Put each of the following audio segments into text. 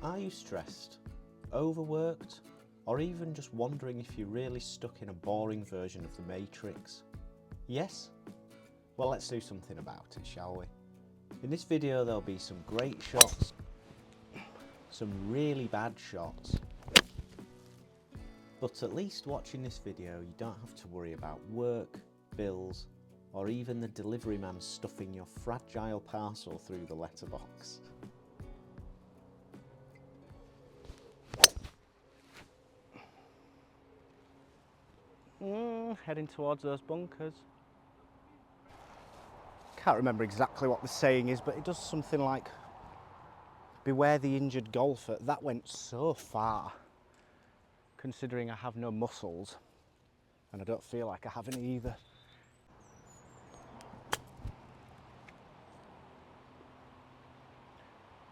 Are you stressed, overworked, or even just wondering if you're really stuck in a boring version of the Matrix? Yes? Well, let's do something about it, shall we? In this video there'll be some great shots, some really bad shots, but at least watching this video you don't have to worry about work, bills, or even the delivery man stuffing your fragile parcel through the letterbox. Heading towards those bunkers. Can't remember exactly what the saying is, but it does something like, beware the injured golfer. That went so far, considering I have no muscles, and I don't feel like I have any either.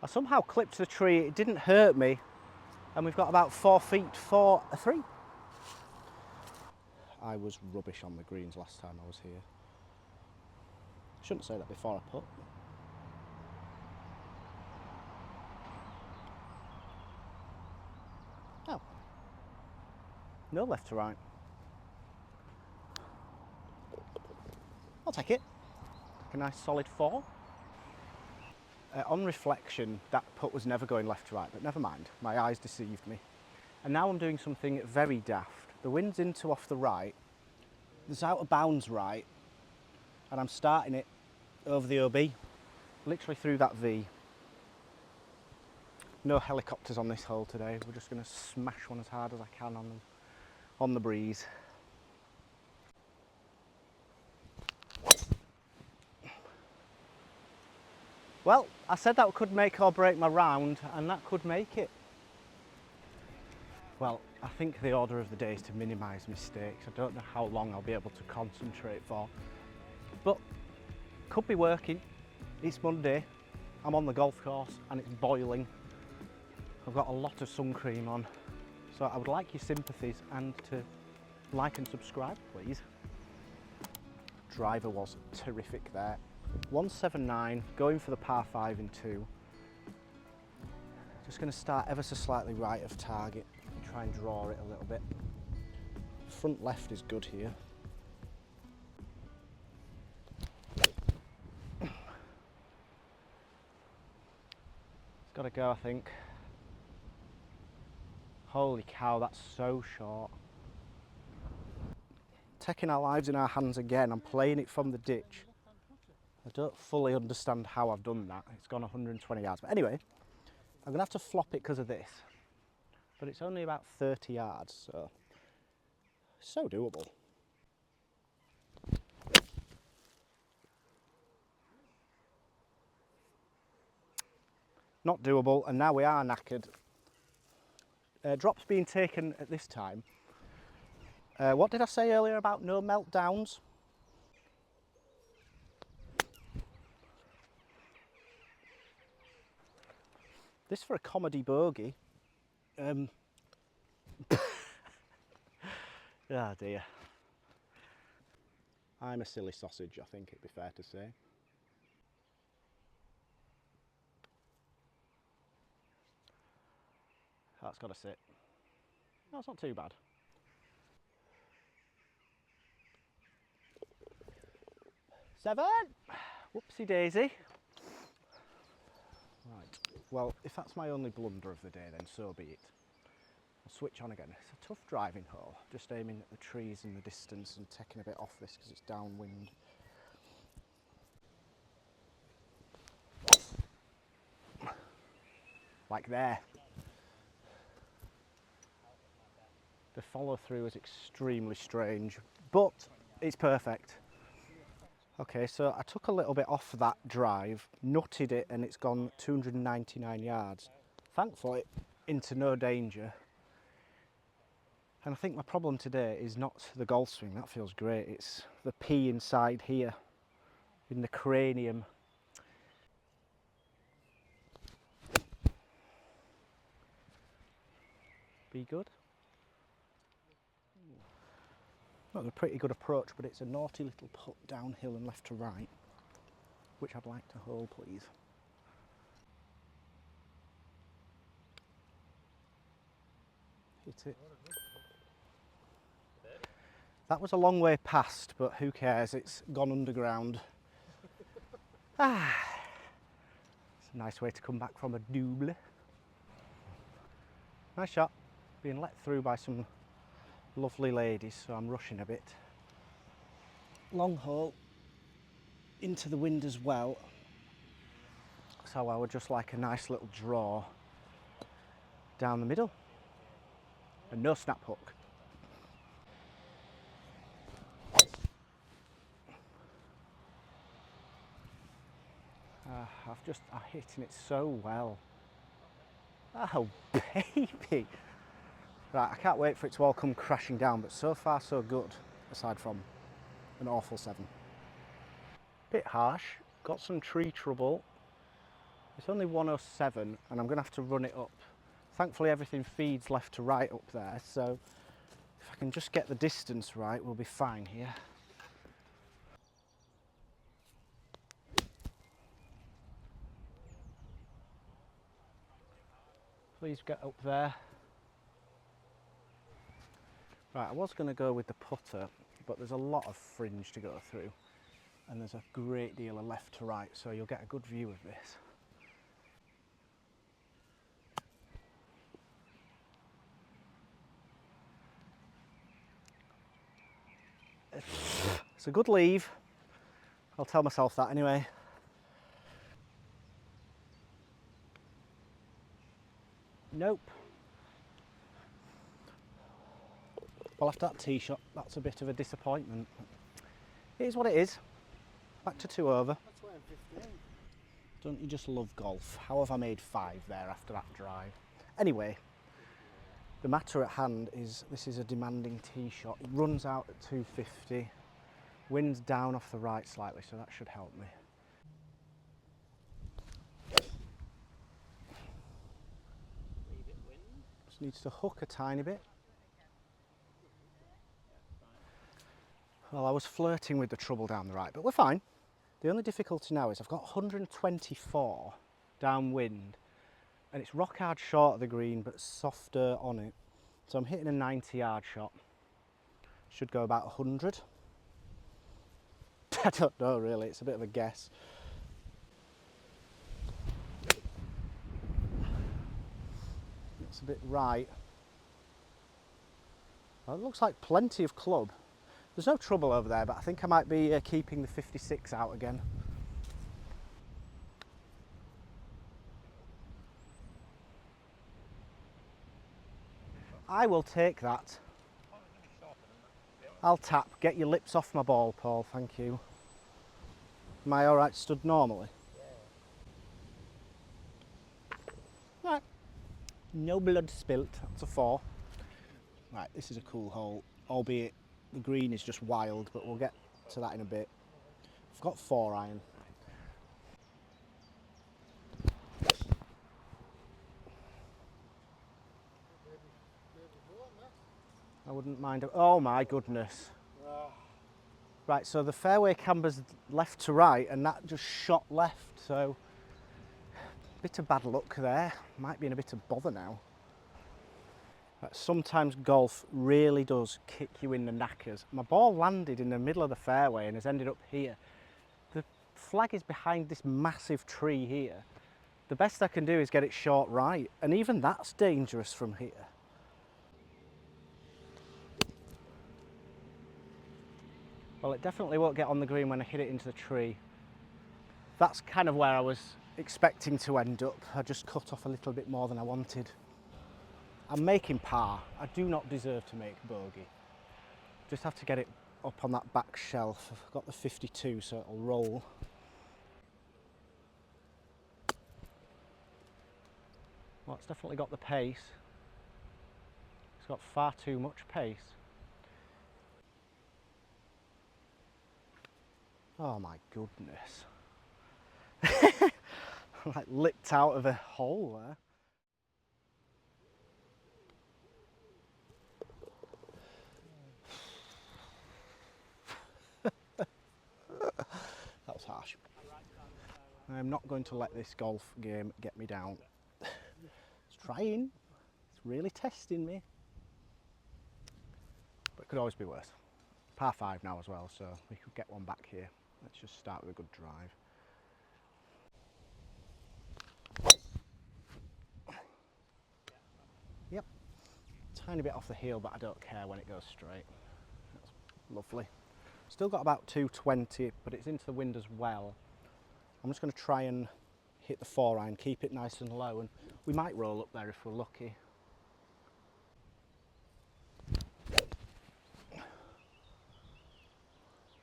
I somehow clipped the tree, it didn't hurt me, and we've got about 4 feet for a 3. I was rubbish on the greens last time I was here. Shouldn't say that before I put. Oh. No left to right. I'll take it. A nice solid 4. On reflection, that putt was never going left to right, but never mind. My eyes deceived me. And now I'm doing something very daft. The wind's into off the right, there's out of bounds right, and I'm starting it over the OB, literally through that V. No helicopters on this hole today, we're just going to smash one as hard as I can on the breeze. Well, I said that could make or break my round, and that could make it. Well, I think the order of the day is to minimise mistakes. I don't know how long I'll be able to concentrate for, but could be working. It's Monday, I'm on the golf course and it's boiling. I've got a lot of sun cream on, so I would like your sympathies and to like and subscribe, please. Driver was terrific there. 179, going for the par 5 in 2. Just going to start ever so slightly right of target. Try and draw it a little bit. Front left is good here. It's got to go, I think. Holy cow, that's so short. Taking our lives in our hands again. I'm playing it from the ditch. I don't fully understand how I've done that. It's gone 120 yards. But anyway, I'm going to have to flop it because of this. But it's only about 30 yards, so doable. Not doable, and now we are knackered. Drops being taken at this time. What did I say earlier about no meltdowns? This for a comedy bogey. Ah dear. I'm a silly sausage, I think it'd be fair to say. That's got to sit. No, it's not too bad. Seven! Whoopsie daisy. Right, well, if that's my only blunder of the day, then so be it. I'll switch on again. It's a tough driving hole, just aiming at the trees in the distance and taking a bit off this because it's downwind. Like there. The follow through is extremely strange, but it's perfect. Okay, so I took a little bit off that drive, nutted it, and it's gone 299 yards. Thankfully, into no danger. And I think my problem today is not the golf swing, that feels great, it's the P inside here, in the cranium. Be good. Not a pretty good approach, but it's a naughty little putt downhill and left to right, which I'd like to hold, please. Hit it. That was a long way past, but who cares? It's gone underground. Ah, it's a nice way to come back from a double. Nice shot. Being let through by some lovely ladies, so I'm rushing a bit. Long hole into the wind as well. So I would just like a nice little draw down the middle. And no snap hook. I'm hitting it so well. Oh, baby. Right, I can't wait for it to all come crashing down, but so far so good, aside from an awful 7. Bit harsh, got some tree trouble. It's only 107 and I'm going to have to run it up. Thankfully everything feeds left to right up there, so if I can just get the distance right, we'll be fine here. Please get up there. Right, I was going to go with the putter, but there's a lot of fringe to go through and there's a great deal of left to right, so you'll get a good view of this. It's a good leave. I'll tell myself that anyway. Nope. Well, after that tee shot, that's a bit of a disappointment. It is what it is. Back to 2 over. That's why I'm 15. Don't you just love golf? How have I made 5 there after that drive? Anyway, the matter at hand is this is a demanding tee shot. It runs out at 250. Wind's down off the right slightly, so that should help me. Just needs to hook a tiny bit. Well, I was flirting with the trouble down the right, but we're fine. The only difficulty now is I've got 124 downwind, and it's rock hard short of the green, but softer on it. So I'm hitting a 90-yard shot. Should go about 100. I don't know really, it's a bit of a guess. It's a bit right. Well, it looks like plenty of club. There's no trouble over there, but I think I might be keeping the 56 out again. I will take that. I'll tap. Get your lips off my ball, Paul, thank you. Am I alright stood normally? Yeah. Right. No blood spilt, that's a 4. Right, this is a cool hole, albeit the green is just wild, but we'll get to that in a bit. I've got 4 iron. I wouldn't mind. Oh my goodness. Right, so the fairway cambers left to right and that just shot left, so bit of bad luck there. Might be in a bit of bother now. Sometimes golf really does kick you in the knackers. My ball landed in the middle of the fairway and has ended up here. The flag is behind this massive tree here. The best I can do is get it short right, and even that's dangerous from here. Well, it definitely won't get on the green when I hit it into the tree. That's kind of where I was expecting to end up. I just cut off a little bit more than I wanted. I'm making par. I do not deserve to make bogey. Just have to get it up on that back shelf. I've got the 52, so it'll roll. Well, it's definitely got the pace. It's got far too much pace. Oh my goodness. Like lipped out of a hole there. That was harsh. I'm not going to let this golf game get me down. It's trying. It's really testing me. but it could always be worse. Par 5 now as well, so we could get one back here. Let's just start with a good drive. Yep, tiny bit off the heel, but I don't care when it goes straight. That's lovely. Still got about 220, but it's into the wind as well. I'm just going to try and hit the 4-iron, keep it nice and low, and we might roll up there if we're lucky.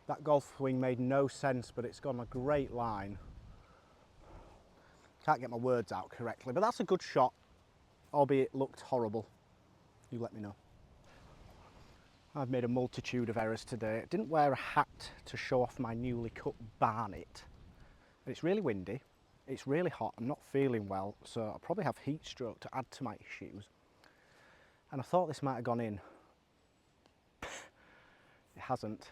That golf swing made no sense, but it's gone a great line. Can't get my words out correctly, but that's a good shot, albeit it looked horrible. You let me know. I've made a multitude of errors today. I didn't wear a hat to show off my newly cut barnet. It's really windy, it's really hot, I'm not feeling well, so I'll probably have heat stroke to add to my issues. And I thought this might have gone in. It hasn't.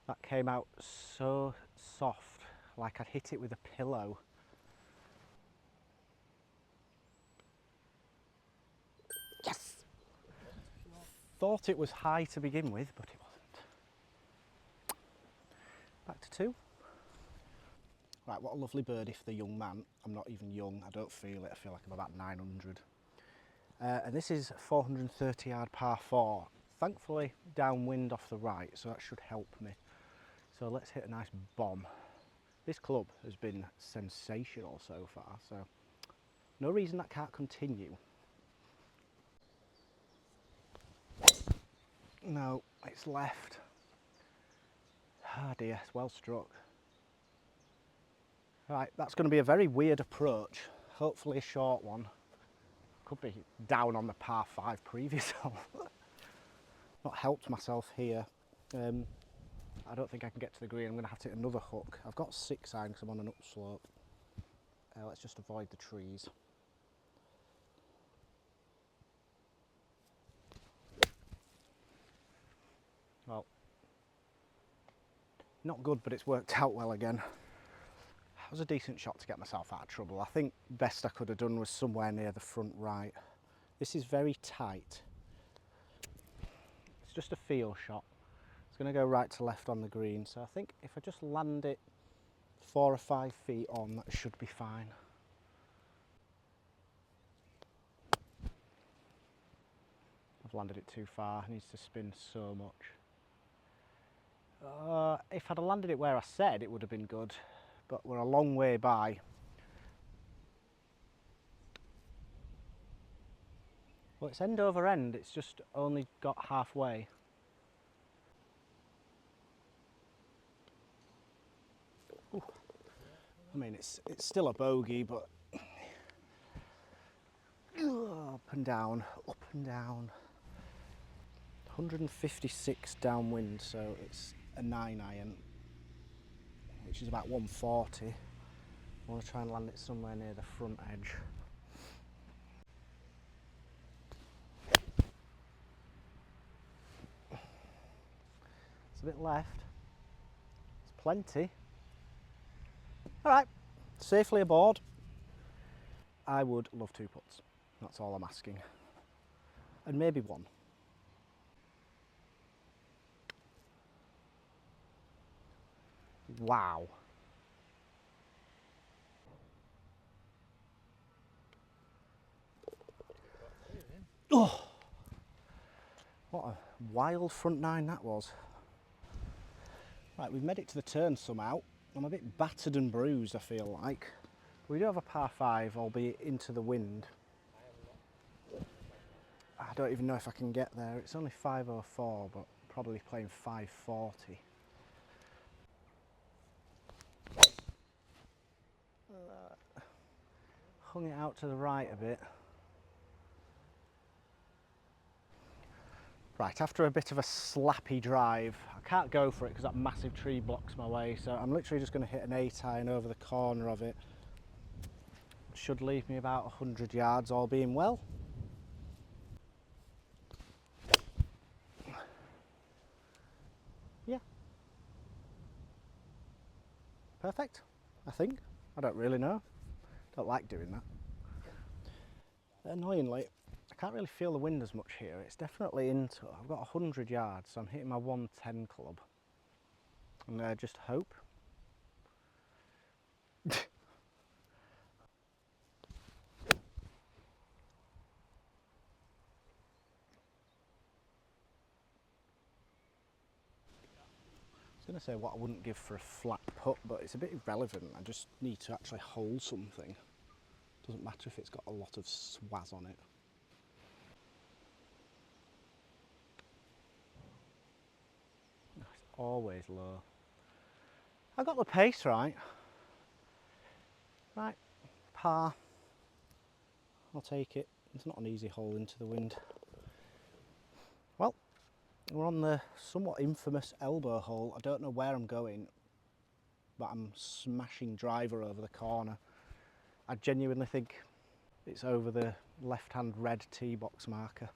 That came out so soft, like I'd hit it with a pillow. Yes! Thought it was high to begin with, but it wasn't. Back to 2. Right, what a lovely birdie for the young man. I'm not even young, I don't feel it, I feel like I'm about 900. And this is 430 yard par 4. Thankfully downwind off the right, so that should help me. So let's hit a nice bomb. This club has been sensational so far, so no reason that can't continue. No, it's left. Ah dear, it's well struck. Right, that's going to be a very weird approach. Hopefully a short one. Could be down on the par 5 previous hole. Not helped myself here. I don't think I can get to the green. I'm going to have to hit another hook. I've got 6-iron because I'm on an upslope. Let's just avoid the trees. Well, not good, but it's worked out well again. That was a decent shot to get myself out of trouble. I think best I could have done was somewhere near the front right. This is very tight. It's just a feel shot. It's going to go right to left on the green, so I think if I just land it 4 or 5 feet on, that should be fine. I've landed it too far, it needs to spin so much. If I'd have landed it where I said, it would have been good, but we're a long way by. Well, it's end over end, it's just only got halfway. Ooh. I mean, it's still a bogey, but up and down, up and down. 156 downwind, so it's a 9-iron, which is about 140. I want to try and land it somewhere near the front edge. It's a bit left. It's plenty. All right, safely aboard. I would love 2 putts. That's all I'm asking. And maybe 1. Wow. Oh, what a wild front 9 that was. Right, we've made it to the turn somehow. I'm a bit battered and bruised, I feel like. We do have a par 5, albeit into the wind. I don't even know if I can get there. It's only 504, but probably playing 540. Hung it out to the right a bit. Right, after a bit of a slappy drive, I can't go for it because that massive tree blocks my way, so I'm literally just going to hit an 8-iron over the corner of it. Should leave me about 100 yards, all being well. Yeah. Perfect, I think. I don't really know. Don't like doing that. Annoyingly, I can't really feel the wind as much here. It's definitely into. I've got 100 yards, so I'm hitting my 110 club. And just hope. I was going to say what I wouldn't give for a flat putt, but it's a bit irrelevant. I just need to actually hold something. Doesn't matter if it's got a lot of swaz on it. It's always low. I got the pace right. Right, par. I'll take it. It's not an easy hole into the wind. Well, we're on the somewhat infamous elbow hole. I don't know where I'm going, but I'm smashing driver over the corner. I genuinely think it's over the left-hand red tee box marker.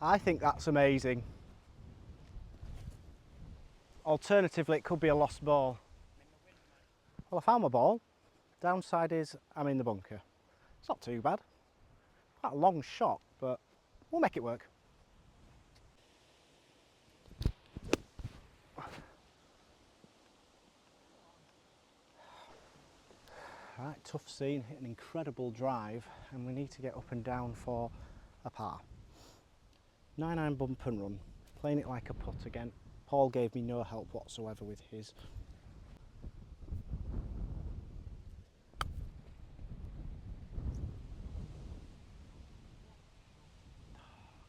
I think that's amazing. Alternatively, it could be a lost ball. Well, I found my ball. Downside is I'm in the bunker. It's not too bad. Quite a long shot, but we'll make it work. Right, tough scene, hit an incredible drive, and we need to get up and down for a par. 9-iron bump and run, playing it like a putt again. Paul gave me no help whatsoever with his.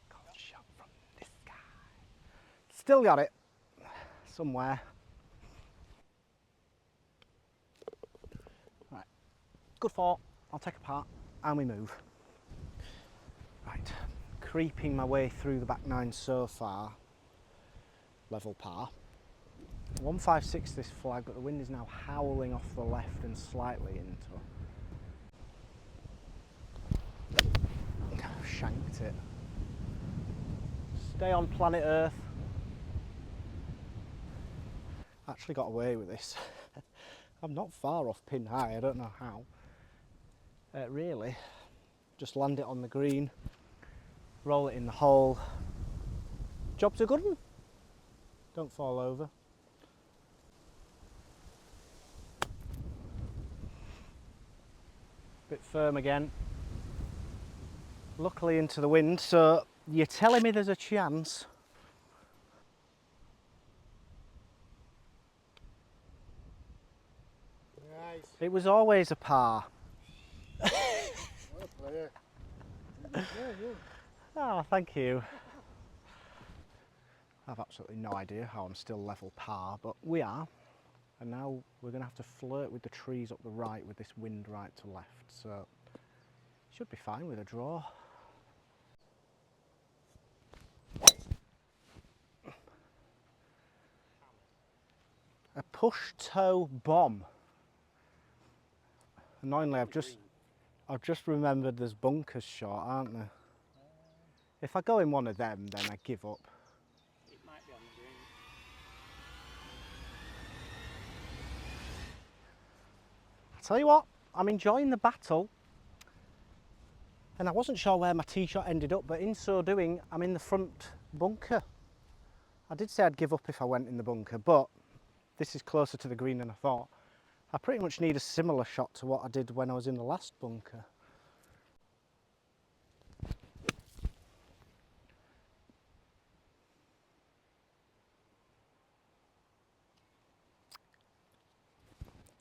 Golf shot from this guy. Still got it somewhere. Right, good for. I'll take a part and we move. Right, creeping my way through the back nine so far. Level par. 156 this flag, but the wind is now howling off the left and slightly into. Shanked it. Stay on planet Earth. Actually got away with this. I'm not far off pin high, I don't know how. Really, just land it on the green, roll it in the hole. Job's a good one. Don't fall over. Bit firm again. Luckily into the wind, so you're telling me there's a chance. Nice. It was always a par. Well played. Yeah, yeah. Oh, thank you. I've absolutely no idea how I'm still level par, but we are. And now we're going to have to flirt with the trees up the right with this wind right to left, so should be fine with a draw. A push toe bomb. Annoyingly, I've just remembered there's bunkers short, aren't there? If I go in one of them, then I give up. It might be on the green. I tell you what, I'm enjoying the battle. And I wasn't sure where my tee shot ended up, but in so doing, I'm in the front bunker. I did say I'd give up if I went in the bunker, but this is closer to the green than I thought. I pretty much need a similar shot to what I did when I was in the last bunker.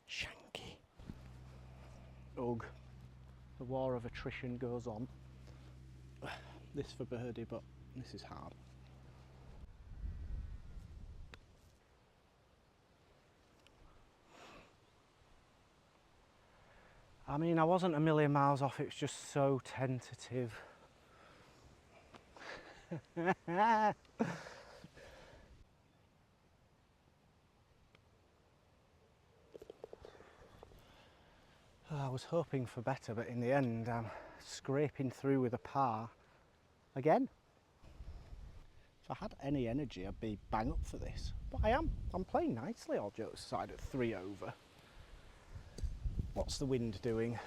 Shanky. Ugh. The war of attrition goes on. This for birdie, but this is hard. I mean, I wasn't a million miles off, it was just so tentative. I was hoping for better, but in the end I'm scraping through with a par again. If I had any energy, I'd be bang up for this. But I am. I'm playing nicely, all jokes aside, at 3 over. What's the wind doing? Yeah.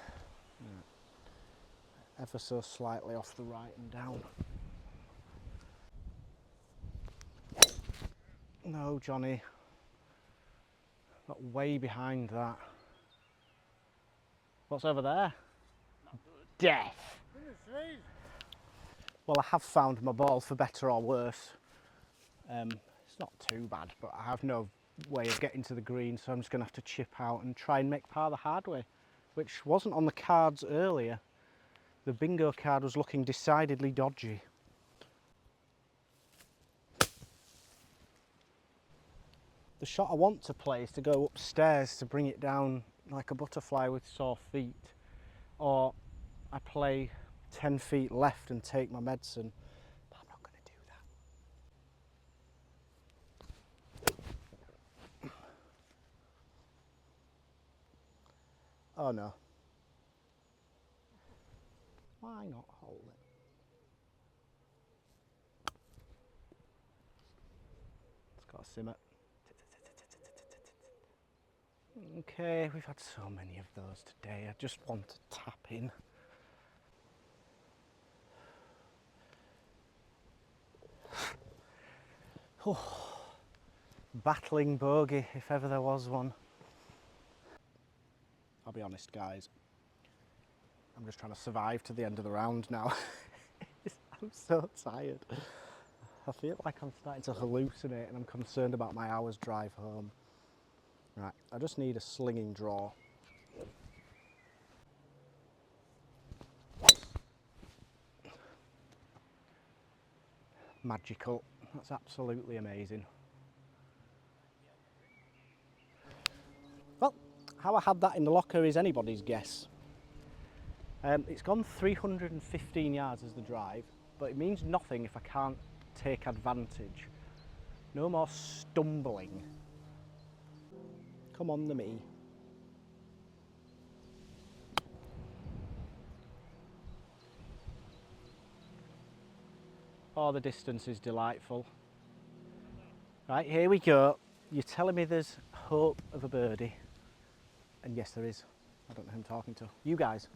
Ever so slightly off the right and down. No, Johnny. Got way behind that. What's over there? Death. Well, I have found my ball, for better or worse. It's not too bad, but I have no way of getting to the green, so I'm just going to have to chip out and try and make par the hard way, which wasn't on the cards earlier. The bingo card was looking decidedly dodgy. The shot I want to play is to go upstairs to bring it down like a butterfly with sore feet, or I play 10 feet left and take my medicine, but I'm not going to do that. Oh no. Why not hold it? It's got a simmer. Okay, we've had so many of those today. I just want to tap in. Oh, battling bogey, if ever there was one. I'll be honest, guys. I'm just trying to survive to the end of the round now. I'm so tired. I feel like I'm starting to hallucinate and I'm concerned about my hour's drive home. Right, I just need a slinging draw. Magical. That's absolutely amazing. Well, how I had that in the locker is anybody's guess. It's gone 315 yards as the drive, but it means nothing if I can't take advantage. No more stumbling. Come on, the me. Oh, the distance is delightful. Right, here we go. You're telling me there's hope of a birdie. And yes, there is. I don't know who I'm talking to. You guys.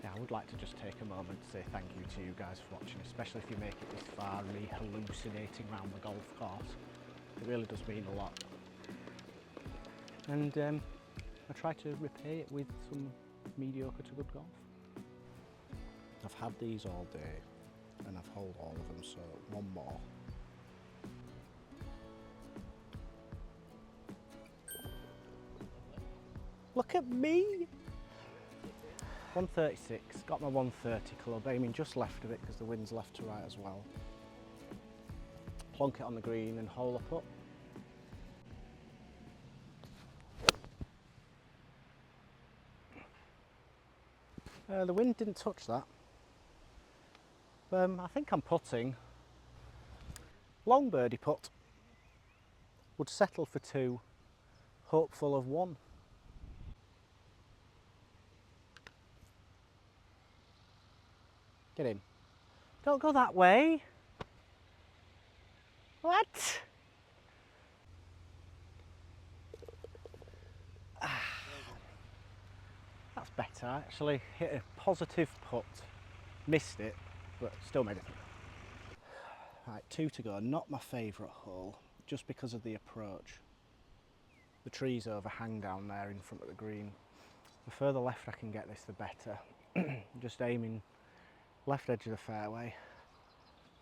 Yeah, I would like to just take a moment to say thank you to you guys for watching, especially if you make it this far and me hallucinating around the golf course. It really does mean a lot. And I try to repay it with some mediocre to good golf. I've had these all day and I've held all of them, so one more. Look at me! 136, got my 130 club, aiming just left of it because the wind's left to right as well. Plonk it on the green and hole up up. The wind didn't touch that. I think I'm putting. Long birdie putt. Would settle for 2, hopeful of 1. Get in. Don't go that way. What? That's better. I actually hit a positive putt. Missed it, but still made it through. Right, 2 to go. Not my favourite hole, just because of the approach. The trees overhang down there in front of the green. The further left I can get this, the better. Just aiming left edge of the fairway.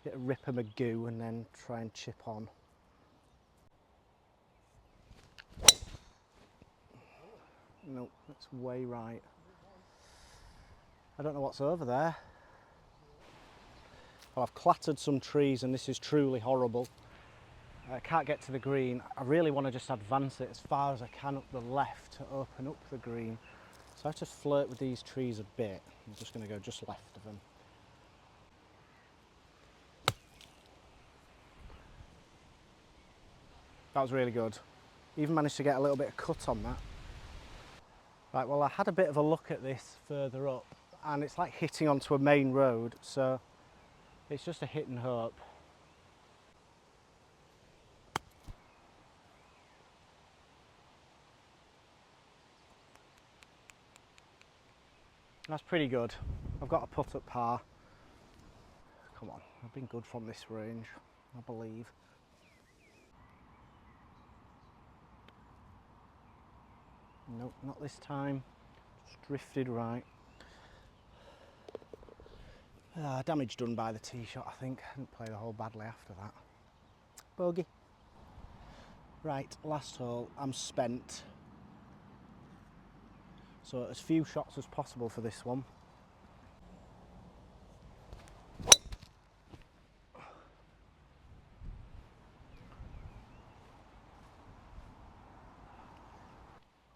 Get a rip of Magoo and then try and chip on. Nope, that's way right. I don't know what's over there. Well, I've clattered some trees and this is truly horrible. I can't get to the green. I really want to just advance it as far as I can up the left to open up the green. So I have to flirt with these trees a bit. I'm just going to go just left of them. That was really good. Even managed to get a little bit of cut on that. Right, well I had a bit of a look at this further up and it's like hitting onto a main road, so it's just a hit and hope. That's pretty good. I've got a putt at par. Come on, I've been good from this range, I believe. Nope, not this time. Just drifted right. Damage done by the tee shot, I think. Didn't play the hole badly after that. Bogey. Right, last hole. I'm spent. So as few shots as possible for this one.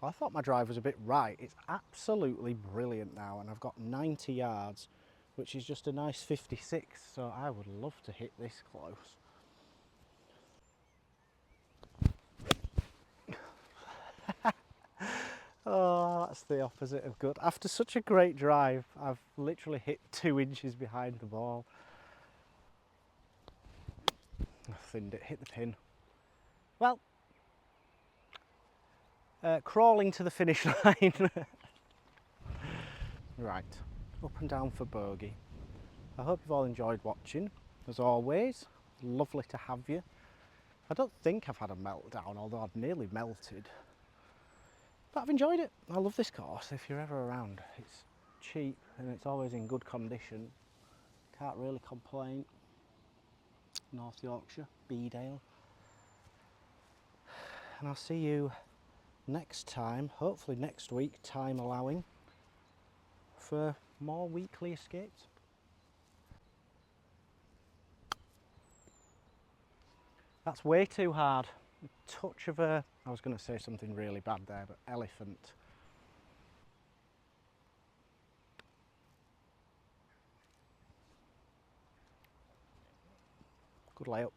I thought my drive was a bit right. It's absolutely brilliant now, and I've got 90 yards, which is just a nice 56, so I would love to hit this close. Oh, that's the opposite of good. After such a great drive, I've literally hit 2 inches behind the ball. I thinned it, hit the pin. Well, crawling to the finish line. Right, up and down for bogey. I hope you've all enjoyed watching. As always, lovely to have you. I don't think I've had a meltdown, although I've nearly melted. But I've enjoyed it. I love this course if you're ever around. It's cheap and it's always in good condition. Can't really complain. North Yorkshire, Beedale. And I'll see you next time, hopefully next week, time allowing, for more weekly escapes. That's way too hard. A touch of a, I was going to say something really bad there, but elephant. Good layup.